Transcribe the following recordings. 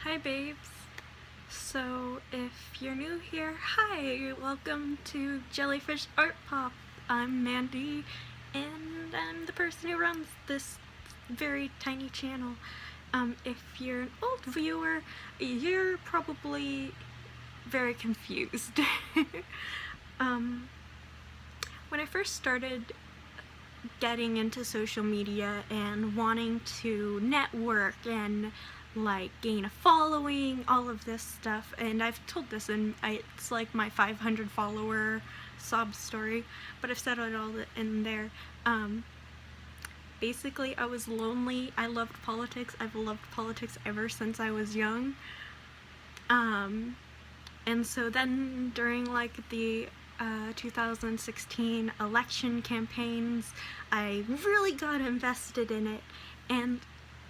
Hi babes. So if you're new here, hi, welcome to Jellyfish Art Pop. I'm Mandy and I'm the person who runs this very tiny channel. If you're an old viewer, you're probably very confused. When I first started getting into social media and wanting to network and like gain a following, all of this stuff, and I've told this and it's like my 500 follower sob story, but I've said it all in there. Basically I was lonely. I loved politics. I've loved politics ever since I was young, and so then during like the 2016 election campaigns, I really got invested in it, and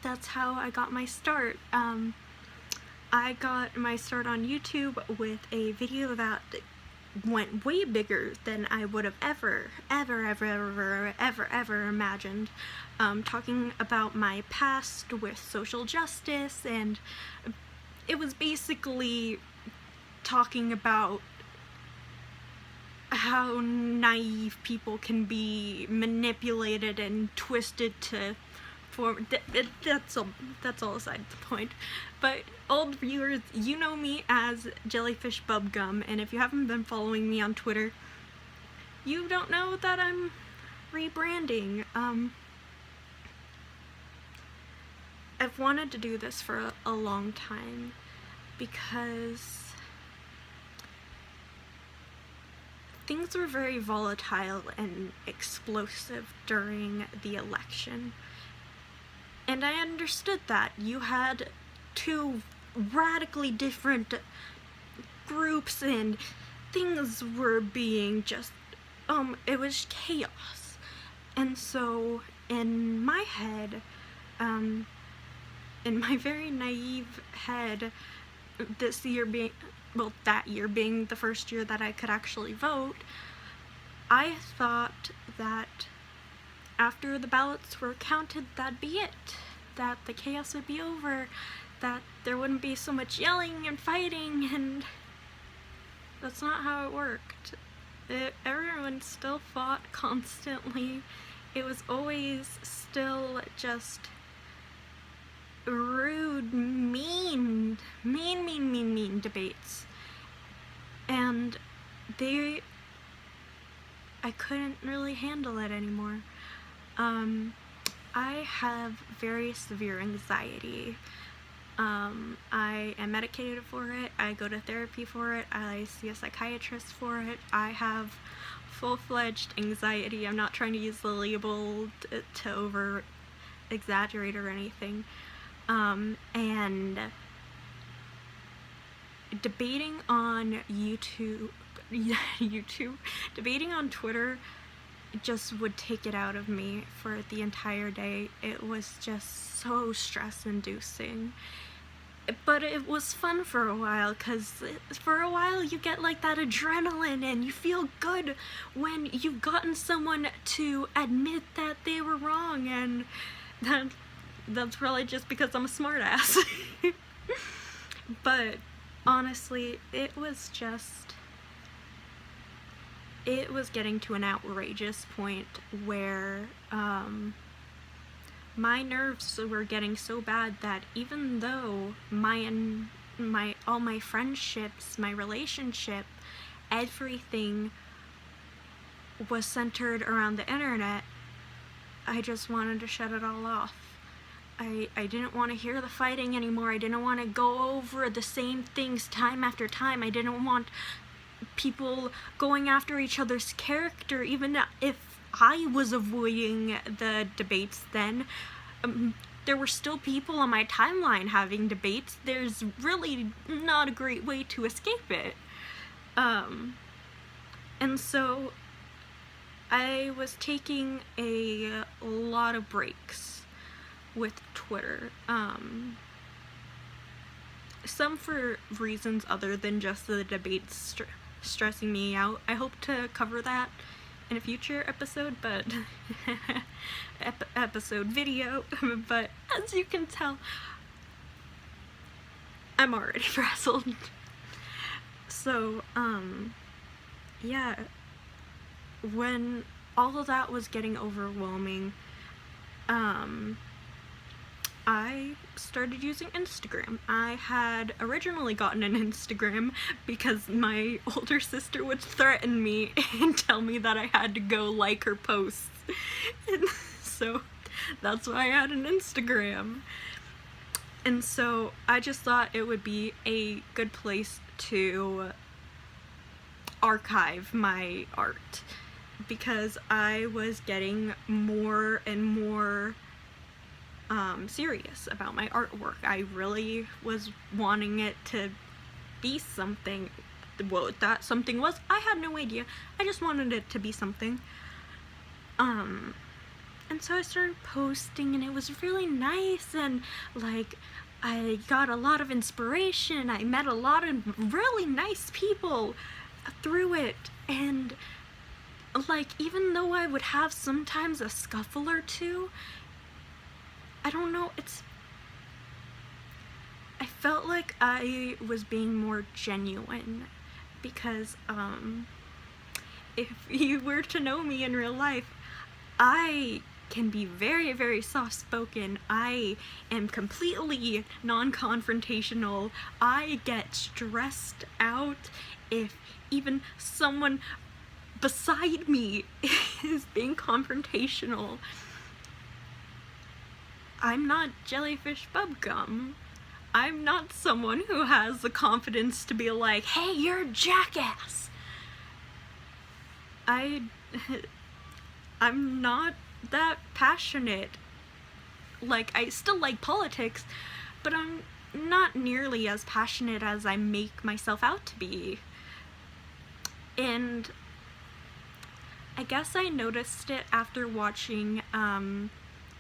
that's how I got my start. I got my start on YouTube with a video that went way bigger than I would have ever imagined. Talking about my past with social justice, and it was basically talking about how naive people can be manipulated and twisted to form. That's all aside the point. But old viewers, you know me as Jellyfish Bubbgum, and if you haven't been following me on Twitter, you don't know that I'm rebranding. I've wanted to do this for a long time because things were very volatile and explosive during the election. And I understood that. You had two radically different groups and things were being just, it was chaos. And so in my head, in my very naive head, this year being, well, that year being the first year that I could actually vote, I thought that after the ballots were counted, that'd be it. That the chaos would be over, that there wouldn't be so much yelling and fighting, and that's not how it worked. Everyone still fought constantly. It was always still just rude, mean debates. And I couldn't really handle it anymore. I have very severe anxiety. I am medicated for it. I go to therapy for it. I see a psychiatrist for it. I have full-fledged anxiety. I'm not trying to use the label to over exaggerate or anything. And debating on debating on Twitter just would take it out of me for the entire day. It was just so stress-inducing. But it was fun for a while, because for a while you get like that adrenaline and you feel good when you've gotten someone to admit that they were wrong, and that's really just because I'm a smartass. But honestly, it was getting to an outrageous point where my nerves were getting so bad that even though all my friendships, my relationship, everything was centered around the internet, I just wanted to shut it all off. I didn't want to hear the fighting anymore. I didn't want to go over the same things time after time. I didn't want people going after each other's character, even if I was avoiding the debates then. There were still people on my timeline having debates. There's really not a great way to escape it. And so I was taking a lot of breaks with Twitter. Some for reasons other than just the debates stressing me out. I hope to cover that in a future episode, but episode video. But as you can tell, I'm already frazzled. So, yeah, when all of that was getting overwhelming, I started using Instagram. I had originally gotten an Instagram because my older sister would threaten me and tell me that I had to go like her posts. And so that's why I had an Instagram. And so I just thought it would be a good place to archive my art, because I was getting more and more serious about my artwork. I really was wanting it to be something. What that something was, I had no idea. I just wanted it to be something. And so I started posting, and it was really nice, and like I got a lot of inspiration. I met a lot of really nice people through it, and like even though I would have sometimes a scuffle or two, I don't know, I felt like I was being more genuine, because if you were to know me in real life, I can be very, very soft-spoken. I am completely non-confrontational. I get stressed out if even someone beside me is being confrontational. I'm not Jellyfish Bubblegum. I'm not someone who has the confidence to be like, hey, you're a jackass. I'm not that passionate. Like, I still like politics, but I'm not nearly as passionate as I make myself out to be. And I guess I noticed it after watching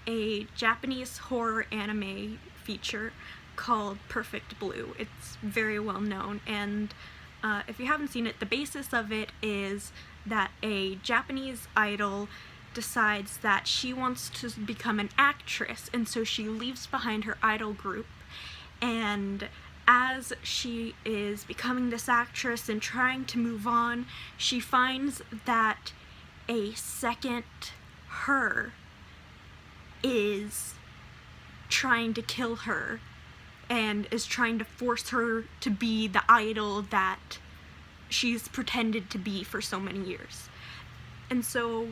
a Japanese horror anime feature called Perfect Blue. It's very well known, and if you haven't seen it, the basis of it is that a Japanese idol decides that she wants to become an actress, and so she leaves behind her idol group, and as she is becoming this actress and trying to move on, she finds that a second her is trying to kill her and is trying to force her to be the idol that she's pretended to be for so many years. And so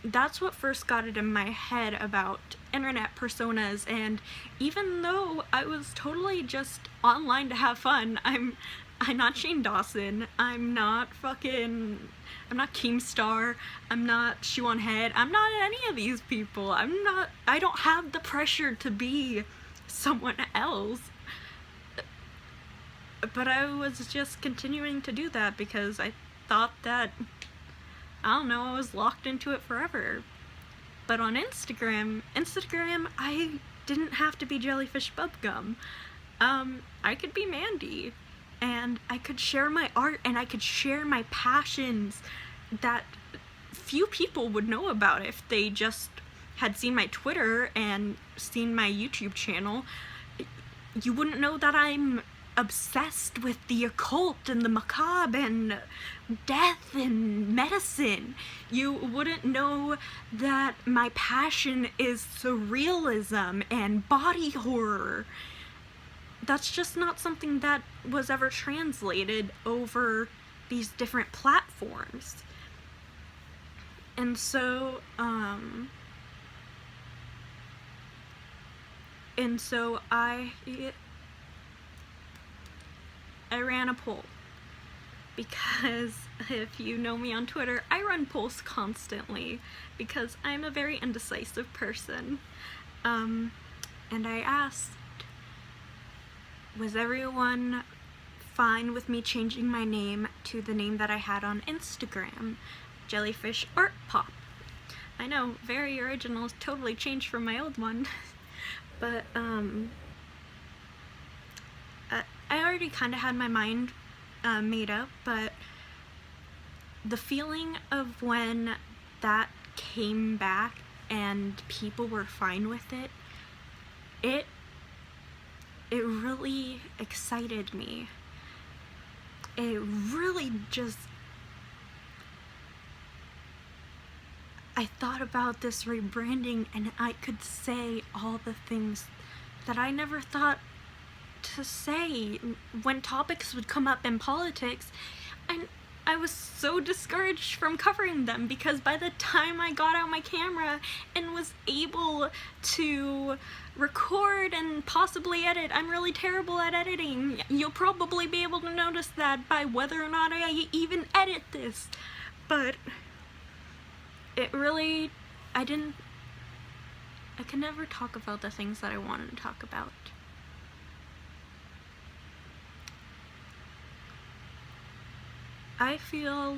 that's what first got it in my head about internet personas, and even though I was totally just online to have fun, I'm not Shane Dawson, I'm not Keemstar, I'm not Shoe Head, I'm not any of these people. I don't have the pressure to be someone else. But I was just continuing to do that because I thought that, I don't know, I was locked into it forever. But on Instagram, I didn't have to be Jellyfish Bubblegum. I could be Mandy, and I could share my art, and I could share my passions that few people would know about if they just had seen my Twitter and seen my YouTube channel. You wouldn't know that I'm obsessed with the occult and the macabre and death and medicine. You wouldn't know that my passion is surrealism and body horror. That's just not something that was ever translated over these different platforms. And so, I ran a poll, because if you know me on Twitter, I run polls constantly because I'm a very indecisive person. And I asked, was everyone fine with me changing my name to the name that I had on Instagram, Jellyfish Art Pop? I know, very original, totally changed from my old one. But I already kind of had my mind made up, but the feeling of when that came back and people were fine with it, it excited me. It really just, I thought about this rebranding and I could say all the things that I never thought to say when topics would come up in politics, and I was so discouraged from covering them because by the time I got out my camera and was able to record and possibly edit, I'm really terrible at editing. You'll probably be able to notice that by whether or not I even edit this. But it really, I could never talk about the things that I wanted to talk about. I feel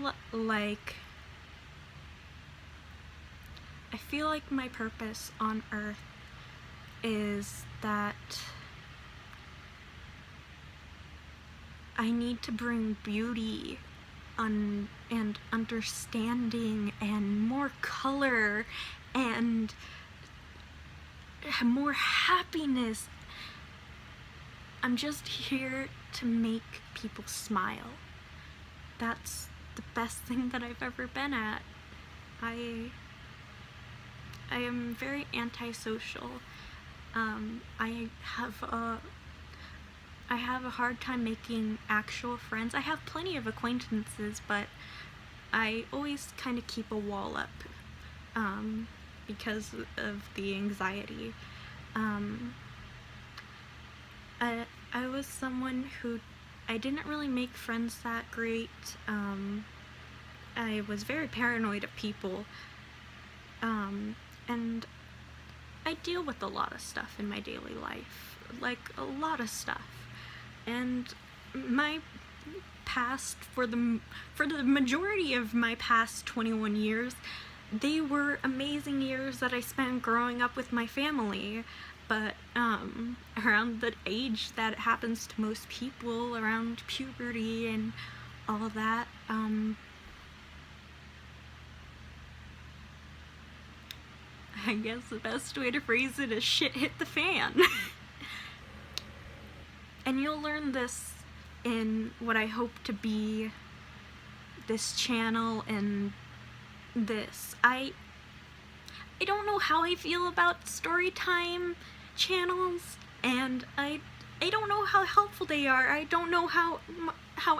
like my purpose on Earth is that I need to bring beauty and understanding and more color and more happiness. I'm just here to make people smile. That's the best thing that I've ever been at. I am very antisocial. I have a hard time making actual friends. I have plenty of acquaintances, but I always kind of keep a wall up because of the anxiety. I was someone who I didn't really make friends that great. I was very paranoid of people, and I deal with a lot of stuff in my daily life, like a lot of stuff, and my past, for the majority of my past 21 years, they were amazing years that I spent growing up with my family. But around the age that happens to most people, around puberty and all that, I guess the best way to phrase it is shit hit the fan. And you'll learn this in what I hope to be this channel and this. I don't know how I feel about story time channels, and I don't know how helpful they are. I don't know how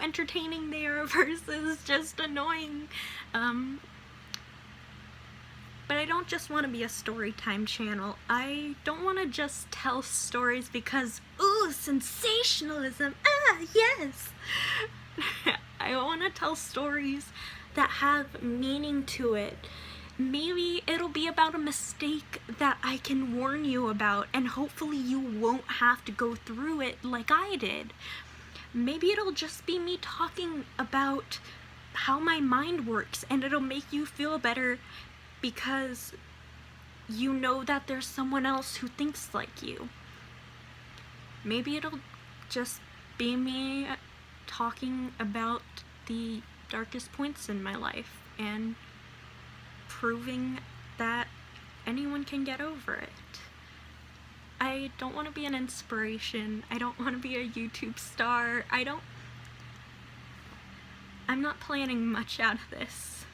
entertaining they are versus just annoying. But I don't just want to be a story time channel. I don't want to just tell stories because, ooh, sensationalism, ah, yes! I want to tell stories that have meaning to it. Maybe it'll be about a mistake that I can warn you about, and hopefully you won't have to go through it like I did. Maybe it'll just be me talking about how my mind works, and it'll make you feel better because you know that there's someone else who thinks like you. Maybe it'll just be me talking about the darkest points in my life and proving that anyone can get over it. I don't want to be an inspiration. I don't want to be a YouTube star. I'm not planning much out of this.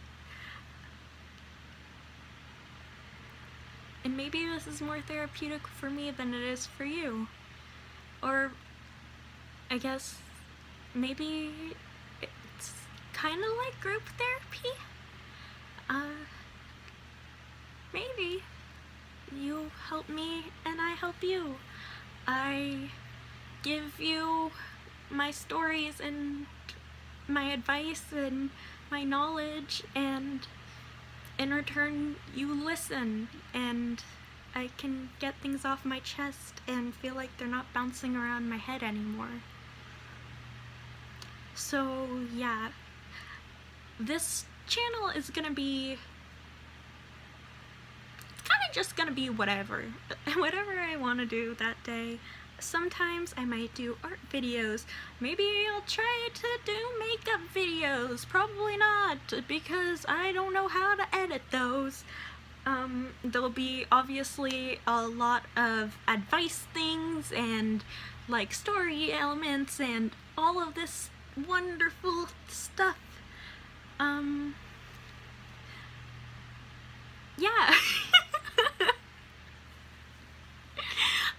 And maybe this is more therapeutic for me than it is for you. Or I guess maybe it's kind of like group therapy. Maybe you help me and I help you. I give you my stories and my advice and my knowledge, and in return you listen, and I can get things off my chest and feel like they're not bouncing around my head anymore. So yeah, this channel is gonna be, just gonna be whatever I want to do that day. Sometimes I might do art videos. Maybe I'll try to do makeup videos. Probably not, because I don't know how to edit those. There'll be obviously a lot of advice things and like story elements and all of this wonderful stuff. Yeah.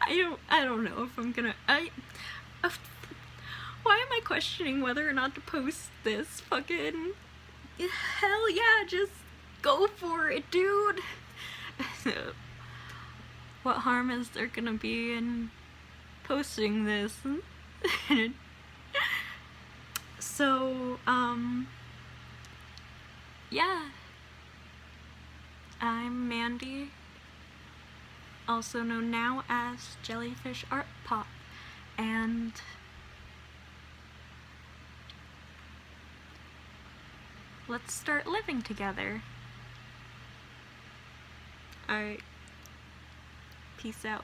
I don't know if I'm gonna, why am I questioning whether or not to post this? Fucking hell yeah, just go for it, dude. What harm is there gonna be in posting this? So, yeah. I'm Mandy, also known now as Jellyfish Art Pop, and let's start living together. Alright. Peace out.